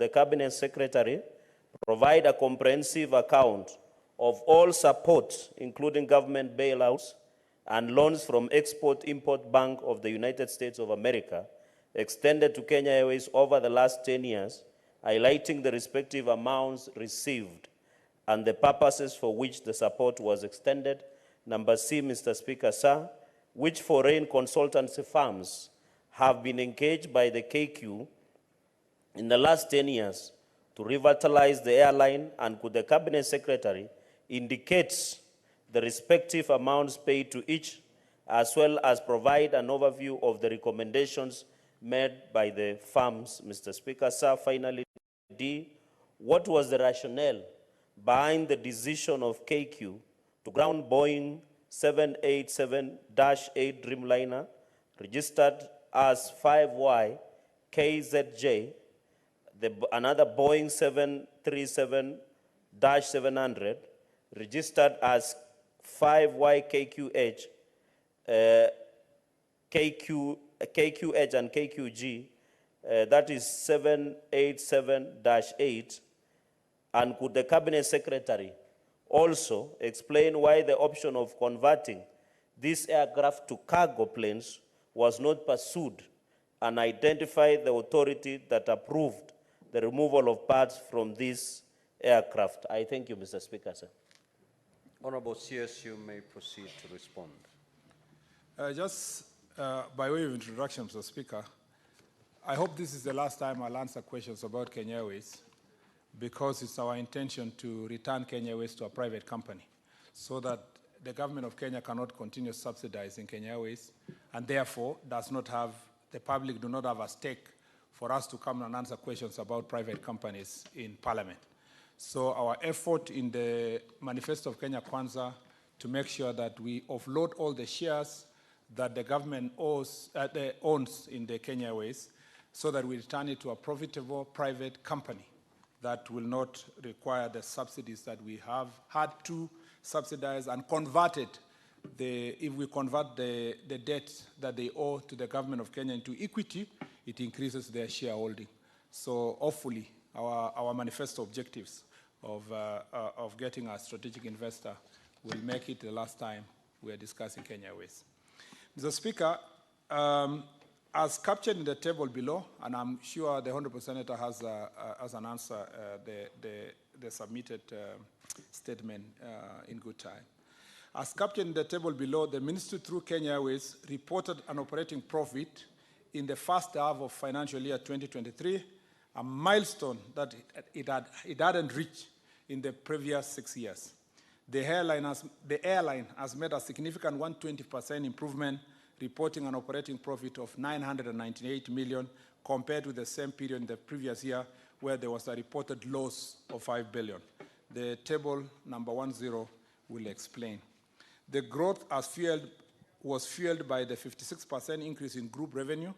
the Cabinet Secretary provide a comprehensive account of all support, including government bailouts and loans from Export-Import Bank of the United States of America, extended to Kenya Airways over the last 10 years, highlighting the respective amounts received and the purposes for which the support was extended. Number C, Mr. Speaker, sir, which foreign consultancy firms have been engaged by the KQ in the last 10 years to revitalize the airline, and could the Cabinet Secretary indicate the respective amounts paid to each, as well as provide an overview of the recommendations made by the firms, Mr. Speaker, sir. Finally, D, what was the rationale behind the decision of KQ to ground Boeing 787-8 Dreamliner, registered as 5Y KZJ, another Boeing 737-700, registered as 5Y KQH, KQH and KQG, that is 787-8, and could the Cabinet Secretary also explain why the option of converting this aircraft to cargo planes was not pursued, and identify the authority that approved the removal of parts from this aircraft? I thank you, Mr. Speaker, sir. Honorable CS, you may proceed to respond. Just by way of introduction, Mr. Speaker, I hope this is the last time I'll answer questions about Kenya Airways, because it's our intention to return Kenya Airways to a private company so that the government of Kenya cannot continue subsidizing Kenya Airways, and therefore the public do not have a stake for us to come and answer questions about private companies in Parliament. So our effort in the Manifesto of Kenya Kwanza to make sure that we offload all the shares that the government owns in the Kenya Airways, so that we return it to a profitable private company that will not require the subsidies that we have had to subsidize, and converted if we convert the debt that they owe to the government of Kenya into equity, it increases their shareholding. So hopefully our manifesto objectives of getting a strategic investor will make it the last time we are discussing Kenya Airways. Mr. Speaker, as captured in the table below, and I'm sure the Honourable Senator has an answer, the submitted statement in good time. As captured in the table below, the Ministry through Kenya Airways reported an operating profit in the first half of financial year 2023, a milestone that it hadn't reached in the previous 6 years. The airline has made a significant 120% improvement, reporting an operating profit of 998 million compared with the same period in the previous year, where there was a reported loss of 5 billion. The table number 10 will explain. The growth was fueled by the 56% increase in group revenue,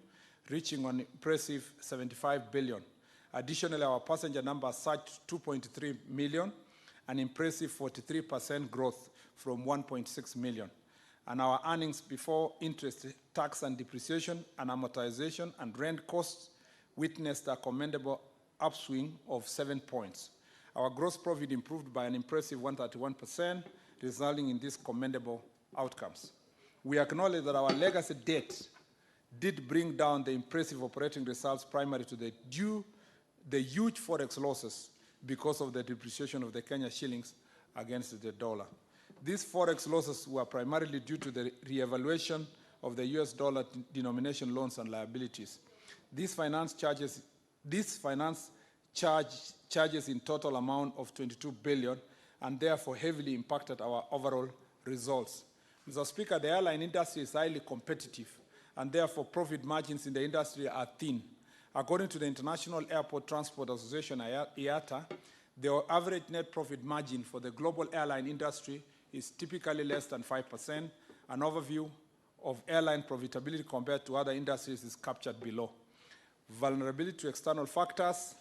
reaching an impressive 75 billion. Additionally, our passenger numbers surged 2.3 million, an impressive 43% growth from 1.6 million. And our earnings before interest, tax and depreciation and amortization and rent costs witnessed a commendable upswing of 7 points. Our gross profit improved by an impressive 131%, resulting in these commendable outcomes. We acknowledge that our legacy debt did bring down the impressive operating results, primarily to the huge forex losses because of the depreciation of the Kenya shillings against the dollar. These forex losses were primarily due to the re-evaluation of the US dollar denomination loans and liabilities. These finance charges in total amount of 22 billion, and therefore heavily impacted our overall results. Mr. Speaker, the airline industry is highly competitive, and therefore profit margins in the industry are thin. According to the International Airport Transport Association, IATA, the average net profit margin for the global airline industry is typically less than 5%. An overview of airline profitability compared to other industries is captured below. Vulnerability to external factors.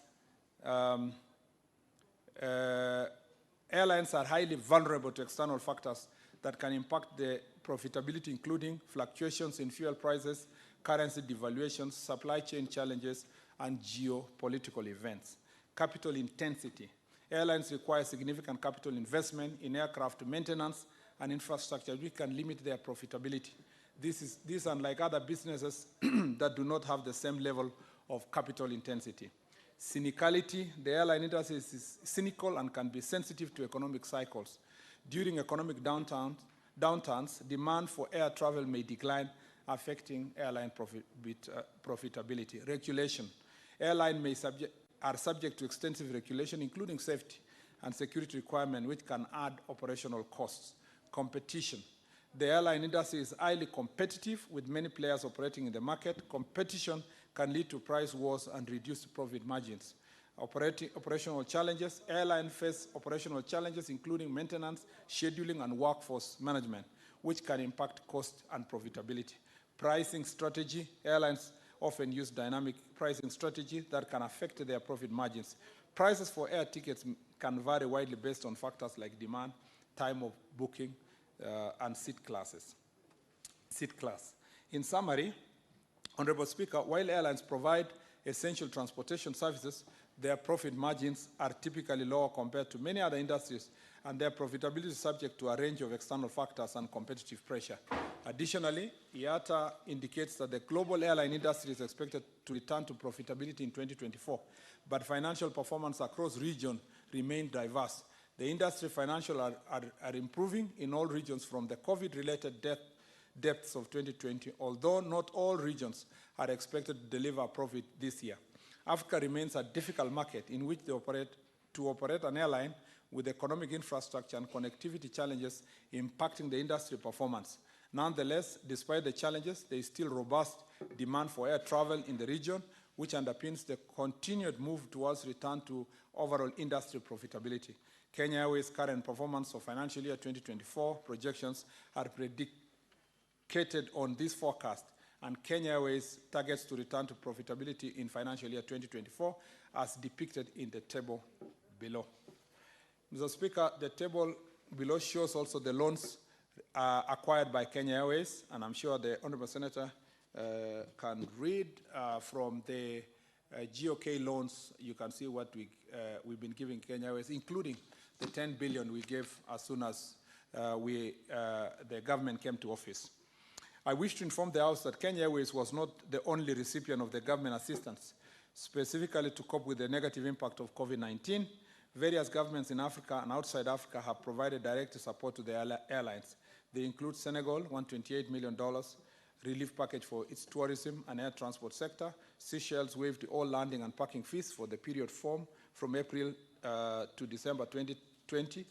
Airlines are highly vulnerable to external factors that can impact the profitability, including fluctuations in fuel prices, currency devaluations, supply chain challenges, and geopolitical events. Capital intensity. Airlines require significant capital investment in aircraft maintenance and infrastructure, which can limit their profitability. This unlike other businesses that do not have the same level of capital intensity. Cynicality. The airline industry is cynical and can be sensitive to economic cycles. During economic downturns, demand for air travel may decline, affecting airline profitability. Regulation. Airlines are subject to extensive regulation, including safety and security requirements, which can add operational costs. Competition. The airline industry is highly competitive, with many players operating in the market. Competition can lead to price wars and reduced profit margins. Operational challenges. Airlines face operational challenges, including maintenance, scheduling, and workforce management, which can impact cost and profitability. Pricing strategy. Airlines often use dynamic pricing strategy that can affect their profit margins. Prices for air tickets can vary widely based on factors like demand, time of booking, and seat class. In summary, Honorable Speaker, while airlines provide essential transportation services, their profit margins are typically lower compared to many other industries, and their profitability is subject to a range of external factors and competitive pressure. Additionally, IATA indicates that the global airline industry is expected to return to profitability in 2024, but financial performance across regions remain diverse. The industry financials are improving in all regions from the COVID-related depths of 2020, although not all regions are expected to deliver a profit this year. Africa remains a difficult market in which to operate an airline, with economic infrastructure and connectivity challenges impacting the industry performance. Nonetheless, despite the challenges, there is still robust demand for air travel in the region, which underpins the continued move towards return to overall industry profitability. Kenya Airways' current performance for financial year 2024 projections are predicated on this forecast, and Kenya Airways targets to return to profitability in financial year 2024, as depicted in the table below. Mr. Speaker, the table below shows also the loans acquired by Kenya Airways, and I'm sure the Honourable Senator can read from the GOK loans. You can see what we've been giving Kenya Airways, including the 10 billion we gave as soon as the government came to office. I wish to inform the House that Kenya Airways was not the only recipient of the government assistance. Specifically to cope with the negative impact of COVID-19, various governments in Africa and outside Africa have provided direct support to the airlines. They include Senegal, $128 million, relief package for its tourism and air transport sector. Seychelles waived all landing and parking fees for the period from April to December 2020,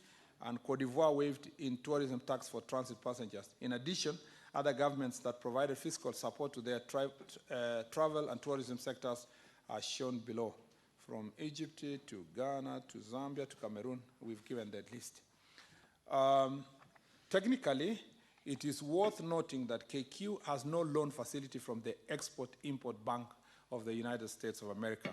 and Cote d'Ivoire waived in tourism tax for transit passengers. In addition, other governments that provided fiscal support to their travel and tourism sectors are shown below. From Egypt to Ghana to Zambia to Cameroon, we've given that list. Technically, it is worth noting that KQ has no loan facility from the Export-Import Bank of the United States of America.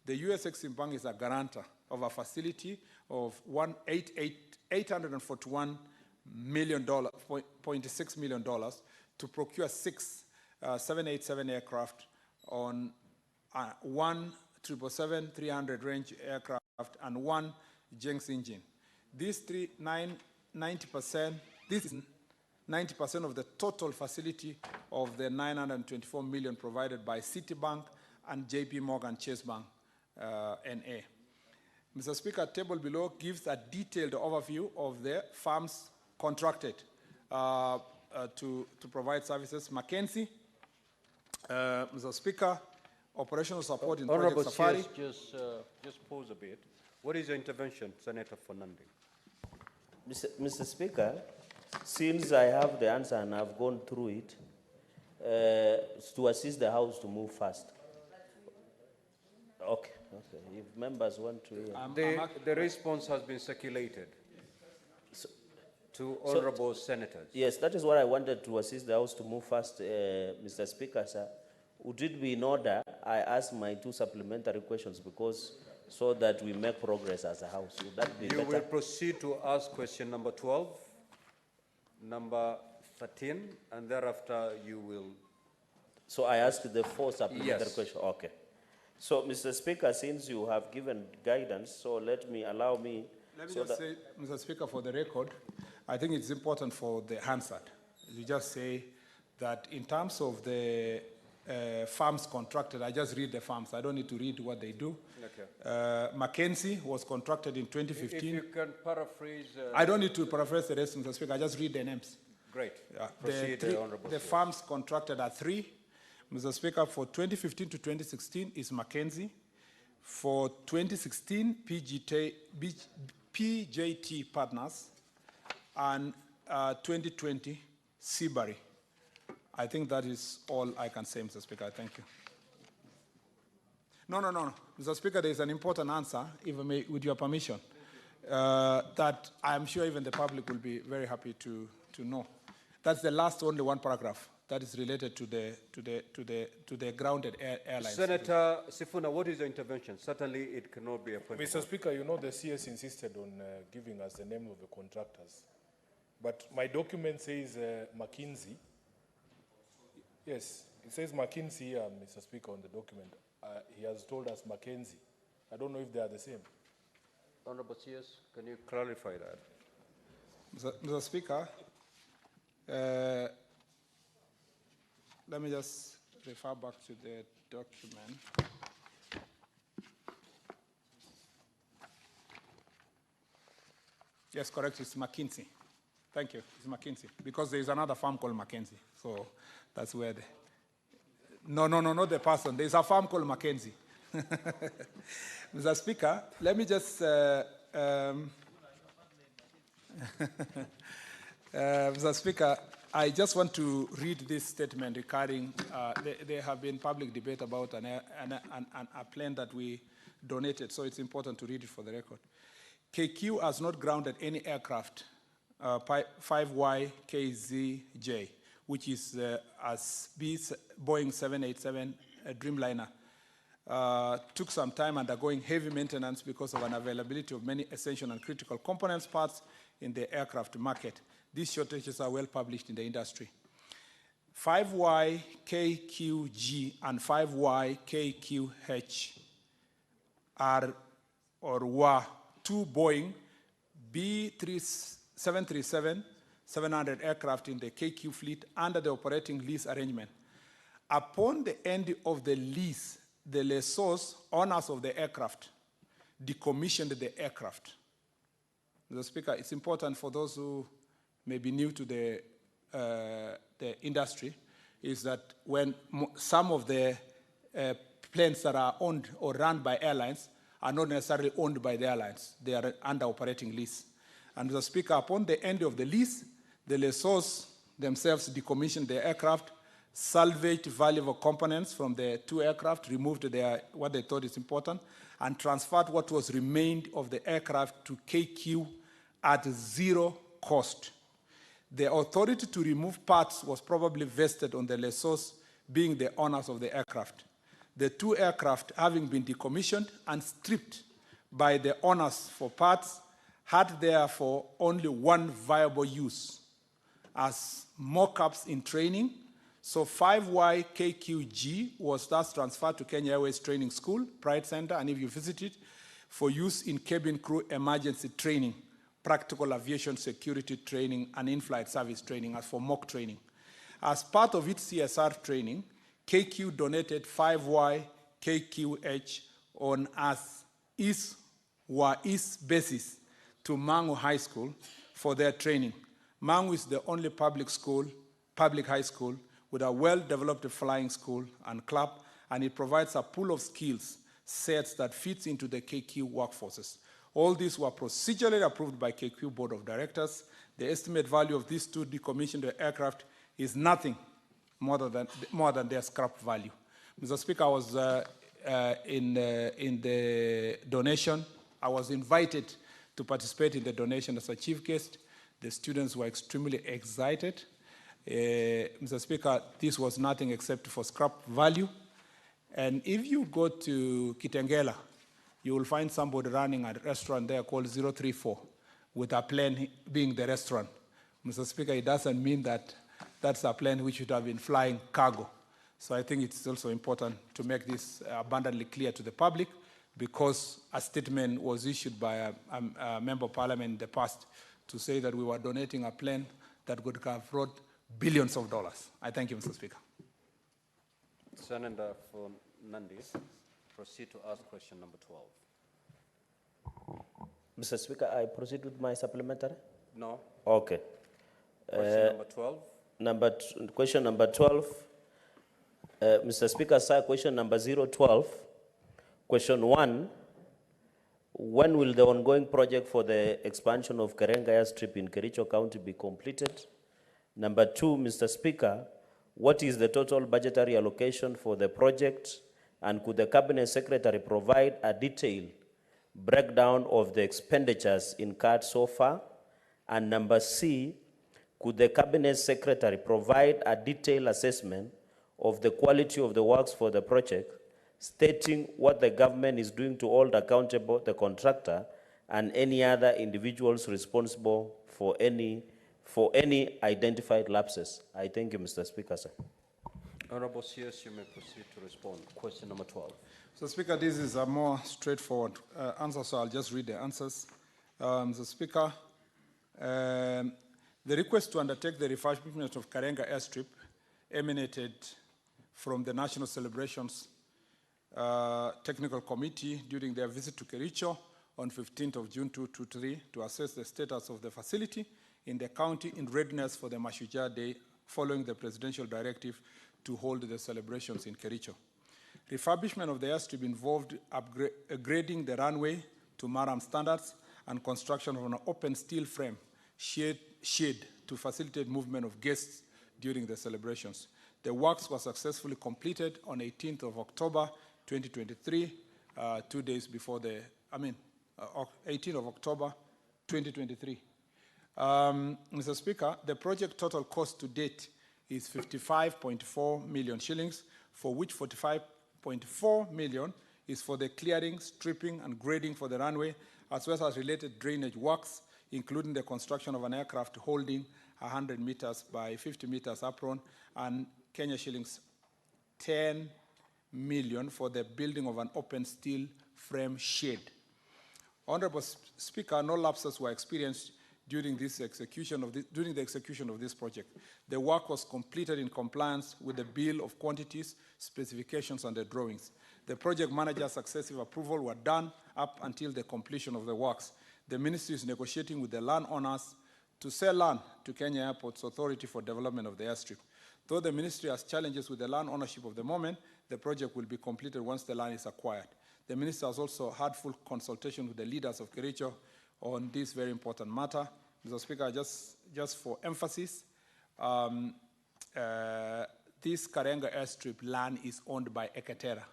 The U.S. Exim Bank is a guarantor of a facility of $841.6 million to procure 6 787 aircraft on one 777-300 range aircraft and one Jenks engine. This is 90% of the total facility of the $924 million provided by Citibank and JP Morgan Chase Bank, NA. Mr. Speaker, table below gives a detailed overview of the firms contracted to provide services. Mackenzie, Mr. Speaker, operational support in Project Safari. Just pause a bit. What is your intervention, Senator Fernandez? Mr. Speaker, since I have the answer and I've gone through it, to assist the House to move fast. Okay. If members want to hear. The response has been circulated to honorable senators. Yes, that is what I wanted, to assist the House to move fast, Mr. Speaker, sir. Would it be in order I ask my 2 supplementary questions, because so that we make progress as a House? Would that be better? You will proceed to ask question number 12, number 13, and thereafter you will. So I ask the 4 supplementary questions. Okay. So, Mr. Speaker, since you have given guidance, so allow me. Let me so just that- say, Mr. Speaker, for the record, I think it's important for the Hansard. You just say that in terms of the farms contracted, I just read the farms. I don't need to read what they do. Okay. Mackenzie was contracted in 2015. If you can paraphrase. I don't need to paraphrase the rest, Mr. Speaker. I just read the names. Great. Yeah. Proceed, Honorable. The farms contracted are 3. Mr. Speaker, for 2015 to 2016 is Mackenzie. For 2016, PJT Partners, and 2020, Seabury. I think that is all I can say, Mr. Speaker. Thank you. No. Mr. Speaker, there is an important answer, if I may, with your permission, that I'm sure even the public will be very happy to know. That's the last only one paragraph that is related to the grounded airlines. Senator Sifuna, what is your intervention? Certainly, it cannot be a point. Mr. Speaker, you know the CS insisted on giving us the name of the contractors. But my document says McKinsey. Yes, it says McKinsey here, Mr. Speaker, on the document. He has told us Mackenzie. I don't know if they are the same. Honorable CS, can you clarify that? Mr. Speaker, let me just refer back to the document. Yes, correct, it's McKinsey. Thank you, it's McKinsey. Because there is another farm called Mackenzie. So that's where the... No, not the person. There's a farm called Mackenzie. Mr. Speaker, let me just... Mr. Speaker, I just want to read this statement regarding, there have been public debate about a plane that we donated, so it's important to read it for the record. KQ has not grounded any aircraft, 5YKZJ, which is as Boeing 787 Dreamliner. Took some time undergoing heavy maintenance because of unavailability of many essential and critical components parts in the aircraft market. These shortages are well published in the industry. 5YKQG and 5YKQH are or were 2 Boeing B737-700 aircraft in the KQ fleet under the operating lease arrangement. Upon the end of the lease, the lessors, owners of the aircraft, decommissioned the aircraft. Mr. Speaker, it's important for those who may be new to the industry, is that when some of the planes that are owned or run by airlines are not necessarily owned by the airlines. They are under operating lease. And Mr. Speaker, upon the end of the lease, the lessors themselves decommissioned the aircraft, salvaged valuable components from the 2 aircraft, removed what they thought is important, and transferred what was remained of the aircraft to KQ at 0 cost. The authority to remove parts was probably vested on the lessors being the owners of the aircraft. The 2 aircraft, having been decommissioned and stripped by the owners for parts, had therefore only one viable use as mock-ups in training. So 5YKQG was thus transferred to Kenya Airways Training School, Pride Center, and if you visit it, for use in cabin crew emergency training, practical aviation security training, and in-flight service training as for mock training. As part of its CSR training, KQ donated 5YKQH on as is basis to Mangu High School for their training. Mangu is the only public high school with a well-developed flying school and club, and it provides a pool of skills sets that fits into the KQ workforces. All these were procedurally approved by KQ Board of Directors. The estimate value of these 2 decommissioned aircraft is nothing more than their scrap value. Mr. Speaker, I was in the donation. I was invited to participate in the donation as a chief guest. The students were extremely excited. Mr. Speaker, this was nothing except for scrap value. And if you go to Kitengela, you will find somebody running a restaurant there called 034 with a plane being the restaurant. Mr. Speaker, it doesn't mean that that's a plane which should have been flying cargo. So I think it's also important to make this abundantly clear to the public, because a statement was issued by a member of parliament in the past to say that we were donating a plan that would have brought billions of dollars. I thank you, Mr. Speaker. Senator for Nandi, proceed to ask question number 12. Mr. Speaker, I proceed with my supplementary? No. Okay. Question number 12. Question number 12. Mr. Speaker, sir, question number 012. Question 1, when will the ongoing project for the expansion of Karenga Airstrip in Kericho County be completed? Number 2, Mr. Speaker, what is the total budgetary allocation for the project, and could the Cabinet Secretary provide a detailed breakdown of the expenditures incurred so far? And number C, could the Cabinet Secretary provide a detailed assessment of the quality of the works for the project, stating what the government is doing to hold accountable the contractor and any other individuals responsible for any identified lapses? I thank you, Mr. Speaker, sir. Honorable CS, you may proceed to respond. Question number 12. So, Speaker, this is a more straightforward answer, so I'll just read the answers. Mr. Speaker, the request to undertake the refurbishment of Karenga Airstrip emanated from the National Celebrations Technical Committee during their visit to Kericho on 15th of June 2023 to assess the status of the facility in the county in readiness for the Mashujaa Day following the presidential directive to hold the celebrations in Kericho. Refurbishment of the airstrip involved upgrading the runway to Maram standards and construction of an open steel frame shade to facilitate movement of guests during the celebrations. The works were successfully completed on 18th of October 2023, 2 days before 18th of October 2023. Mr. Speaker, the project total cost to date is 55.4 million shillings, for which 45.4 million is for the clearing, stripping, and grading for the runway, as well as related drainage works, including the construction of an aircraft holding 100 meters by 50 meters apron, and Kenya shillings 10 million for the building of an open steel frame shade. Honorable Speaker, no lapses were experienced during the execution of this project. The work was completed in compliance with the bill of quantities, specifications, and the drawings. The project manager's successive approval were done up until the completion of the works. The ministry is negotiating with the landowners to sell land to Kenya Airports Authority for development of the airstrip. Though the ministry has challenges with the land ownership of the moment, the project will be completed once the land is acquired. The minister has also had full consultation with the leaders of Kericho on this very important matter. Mr. Speaker, just for emphasis, this Karenga airstrip land is owned by Ekatera,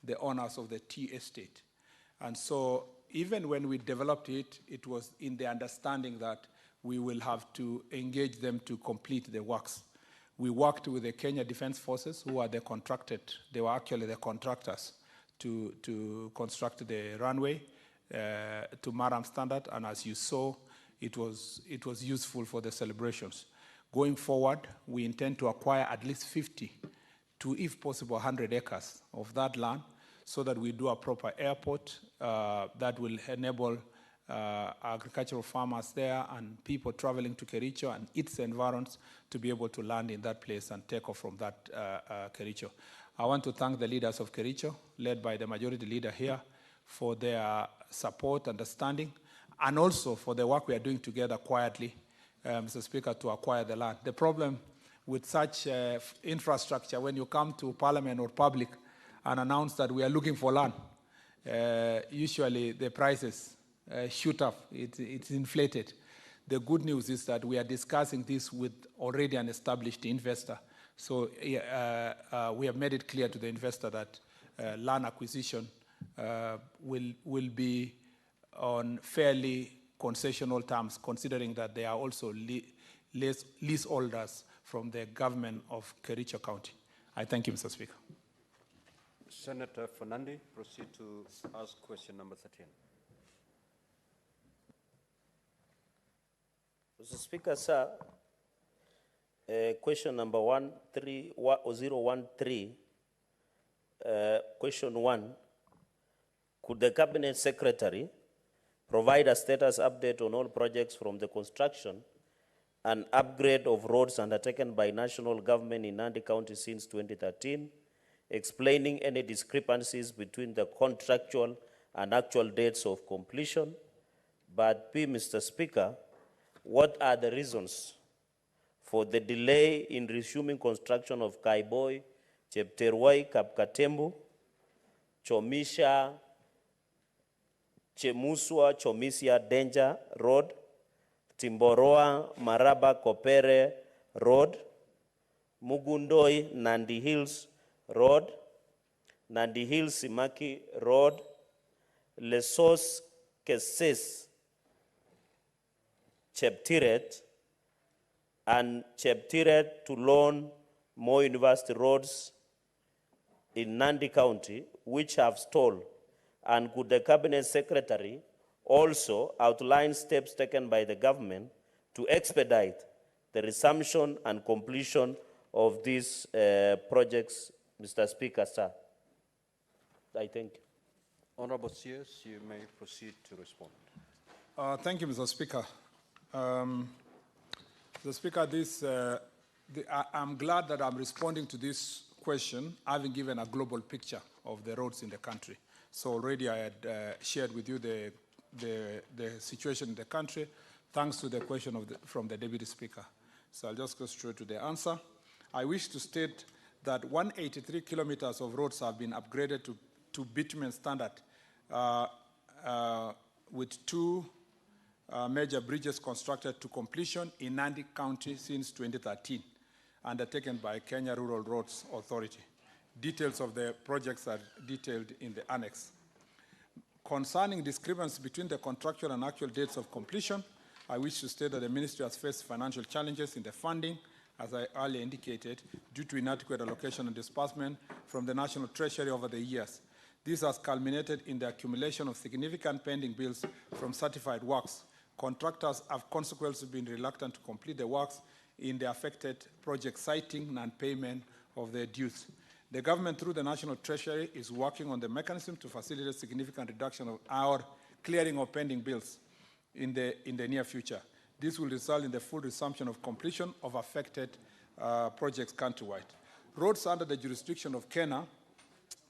the owners of the T estate. And so even when we developed it, it was in the understanding that we will have to engage them to complete the works. We worked with the Kenya Defense Forces, who are the contracted, they were actually the contractors to construct the runway to Maram standard, and as you saw, it was useful for the celebrations. Going forward, we intend to acquire at least 50 to, if possible, 100 acres of that land so that we do a proper airport that will enable agricultural farmers there and people traveling to Kericho and its environs to be able to land in that place and take off from that Kericho. I want to thank the leaders of Kericho, led by the majority leader here, for their support, understanding, and also for the work we are doing together quietly, Mr. Speaker, to acquire the land. The problem with such infrastructure, when you come to Parliament or public and announce that we are looking for land, usually the prices shoot up. It's inflated. The good news is that we are discussing this with already an established investor. So we have made it clear to the investor that land acquisition will be on fairly concessional terms, considering that they are also leaseholders from the government of Kericho County. I thank you, Mr. Speaker. Senator Fernandi, proceed to ask question number 13. Mr. Speaker, sir, Question number 013, question 1. Could the Cabinet Secretary provide a status update on all projects from the construction and upgrade of roads undertaken by national government in Nandi County since 2013, explaining any discrepancies between the contractual and actual dates of completion? But B, Mr. Speaker, what are the reasons for the delay in resuming construction of Kaiboi, Chepterwai, Kapkatembu, Chomisha, Chemuswa, Chomisia, Danger Road, Timboroa, Maraba, Kopere Road, Mugundoi, Nandi Hills Road, Nandi Hills, Simaki Road, Lesos, Keses, Cheptiret, and Cheptiret to Lone, Moi University roads in Nandi County, which have stalled? And could the Cabinet Secretary also outline steps taken by the government to expedite the resumption and completion of these projects, Mr. Speaker, sir? I thank you. Honorable CS, you may proceed to respond. Thank you, Mr. Speaker. Mr. Speaker, I'm glad that I'm responding to this question, having given a global picture of the roads in the country. So already I had shared with you the situation in the country, thanks to the question from the Deputy Speaker. So I'll just go straight to the answer. I wish to state that 183 kilometers of roads have been upgraded to bitumen standard, with 2 major bridges constructed to completion in Nandi County since 2013, undertaken by Kenya Rural Roads Authority. Details of the projects are detailed in the annex. Concerning discrepancy between the contractual and actual dates of completion, I wish to state that the ministry has faced financial challenges in the funding, as I earlier indicated, due to inadequate allocation and disbursement from the National Treasury over the years. This has culminated in the accumulation of significant pending bills from certified works. Contractors have consequently been reluctant to complete the works in the affected project, citing non-payment of their dues. The government, through the National Treasury, is working on the mechanism to facilitate significant reduction of our clearing of pending bills in the near future. This will result in the full resumption of completion of affected projects countrywide. Roads under the jurisdiction of Kenya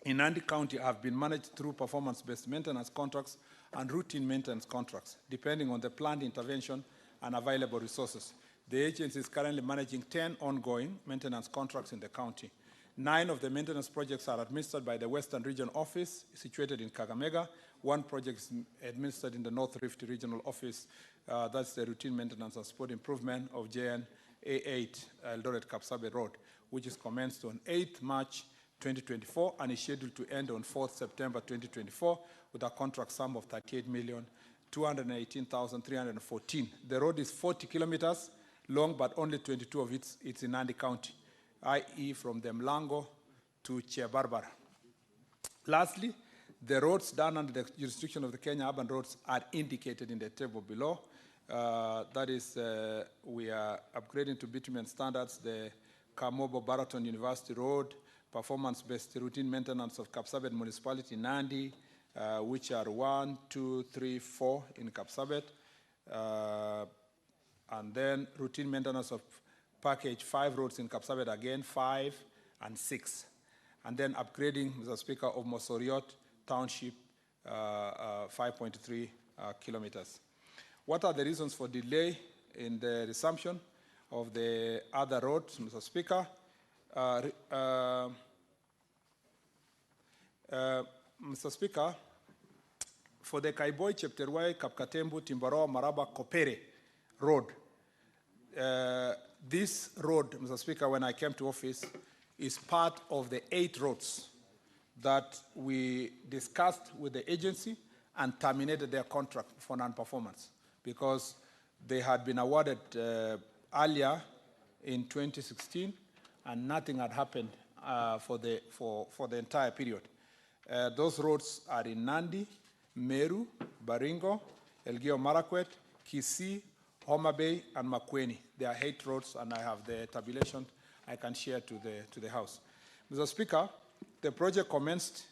in Nandi County have been managed through performance-based maintenance contracts and routine maintenance contracts, depending on the planned intervention and available resources. The agency is currently managing 10 ongoing maintenance contracts in the county. 9 of the maintenance projects are administered by the Western Region Office, situated in Kakamega. 1 project is administered in the North Rift Regional Office. That's the routine maintenance and support improvement of JN A8 Eldoret Kapsabet Road, which is commenced on 8th March 2024 and is scheduled to end on 4th September 2024 with a contract sum of 38,218,314. The road is 40 kilometers long, but only 22 of it's in Nandi County, i.e. from the Mlango to Cherargri. Lastly, the roads done under the jurisdiction of the Kenya Urban Roads are indicated in the table below. That is, we are upgrading to bitumen standards the Kamobo Baraton University Road, performance-based routine maintenance of Kapsabet Municipality, Nandi, which are 1, 2, 3, 4 in Kapsabet, and then routine maintenance of package 5 roads in Kapsabet again, 5 and 6. And then upgrading, Mr. Speaker, of Mosoriot Township, 5.3 kilometers. What are the reasons for delay in the resumption of the other roads, Mr. Speaker? Mr. Speaker, for the Kaiboi, Chepterwai, Kapkatembu, Timboroa, Maraba, Kopere Road, this road, Mr. Speaker, when I came to office, is part of the 8 roads that we discussed with the agency and terminated their contract for non-performance because they had been awarded earlier in 2016 and nothing had happened for the entire period. Those roads are in Nandi, Meru, Baringo, Elgeyo Marakwet, Kisii, Homa Bay, and Makueni. There are 8 roads, and I have the tabulation I can share to the House. Mr. Speaker, the project commenced,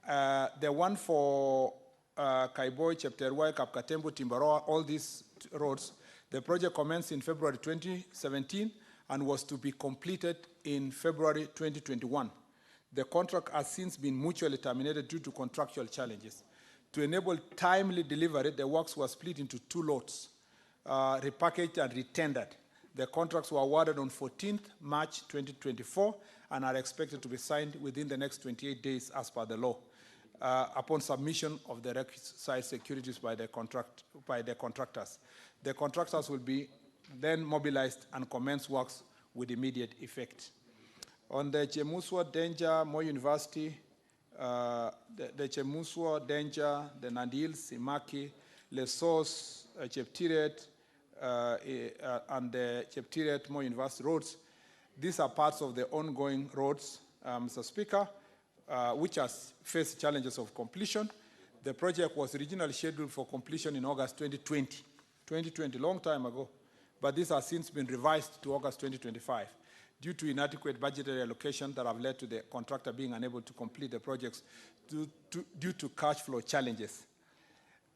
the one for Kaiboi, Chepterwai, Kapkatembo, Timbaroa, all these roads, the project commenced in February 2017 and was to be completed in February 2021. The contract has since been mutually terminated due to contractual challenges. To enable timely delivery, the works were split into 2 lots, repackaged and retendered. The contracts were awarded on 14th March 2024 and are expected to be signed within the next 28 days as per the law, upon submission of the requisite securities by the contractors. The contractors will be then mobilized and commence works with immediate effect. On the Chemuswa, Danger, Moi University, the Chemuswa, Danger, the Nandil, Simaki, Lesos, Cheptiret, and the Cheptiret, Moi University roads. These are parts of the ongoing roads, Mr. Speaker, which has faced challenges of completion. The project was originally scheduled for completion in August 2020, long time ago, but this has since been revised to August 2025 due to inadequate budgetary allocation that have led to the contractor being unable to complete the projects due to cash flow challenges.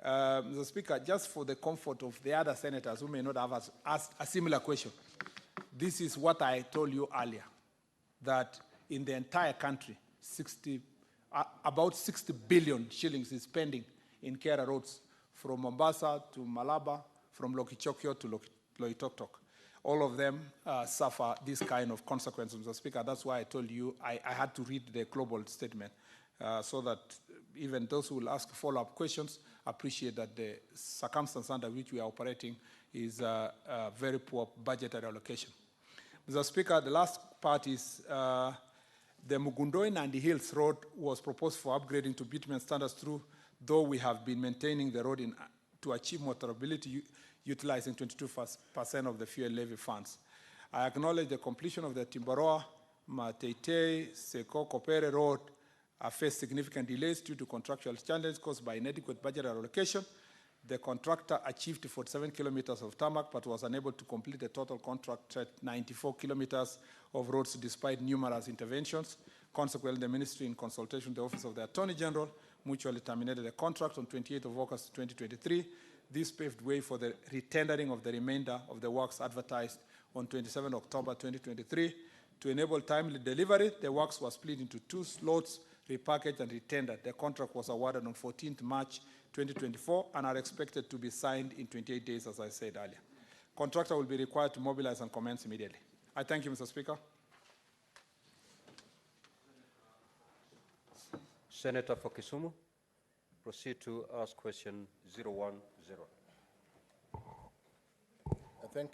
Mr. Speaker, just for the comfort of the other senators who may not have asked a similar question, this is what I told you earlier, that in the entire country, about 60 billion shillings is spending in Kera roads, from Mombasa to Malaba, from Lokichokio to Loitoktok. All of them suffer this kind of consequences, Mr. Speaker. That's why I told you I had to read the global statement so that even those who will ask follow-up questions appreciate that the circumstance under which we are operating is a very poor budgetary allocation. Mr. Speaker, the last part is the Mugundoi Nandi Hills Road was proposed for upgrading to bitumen standards though we have been maintaining the road to achieve motorability utilizing 22% of the fuel levy funds. I acknowledge the completion of the Timbaroa, Mateitei, Seko, Kopere Road have faced significant delays due to contractual challenges caused by inadequate budget allocation. The contractor achieved 47 kilometers of tarmac, but was unable to complete the total contracted 94 kilometers of roads despite numerous interventions. Consequently, the ministry, in consultation with the Office of the Attorney General, mutually terminated the contract on 28th of August 2023. This paved way for the retendering of the remainder of the works advertised on 27 October 2023. To enable timely delivery, the works were split into 2 slots, repackaged and retendered. The contract was awarded on 14th March 2024 and are expected to be signed in 28 days, as I said earlier. Contractor will be required to mobilize and commence immediately. I thank you, Mr. Speaker. Senator for Kisumu, proceed to ask question 010. Thank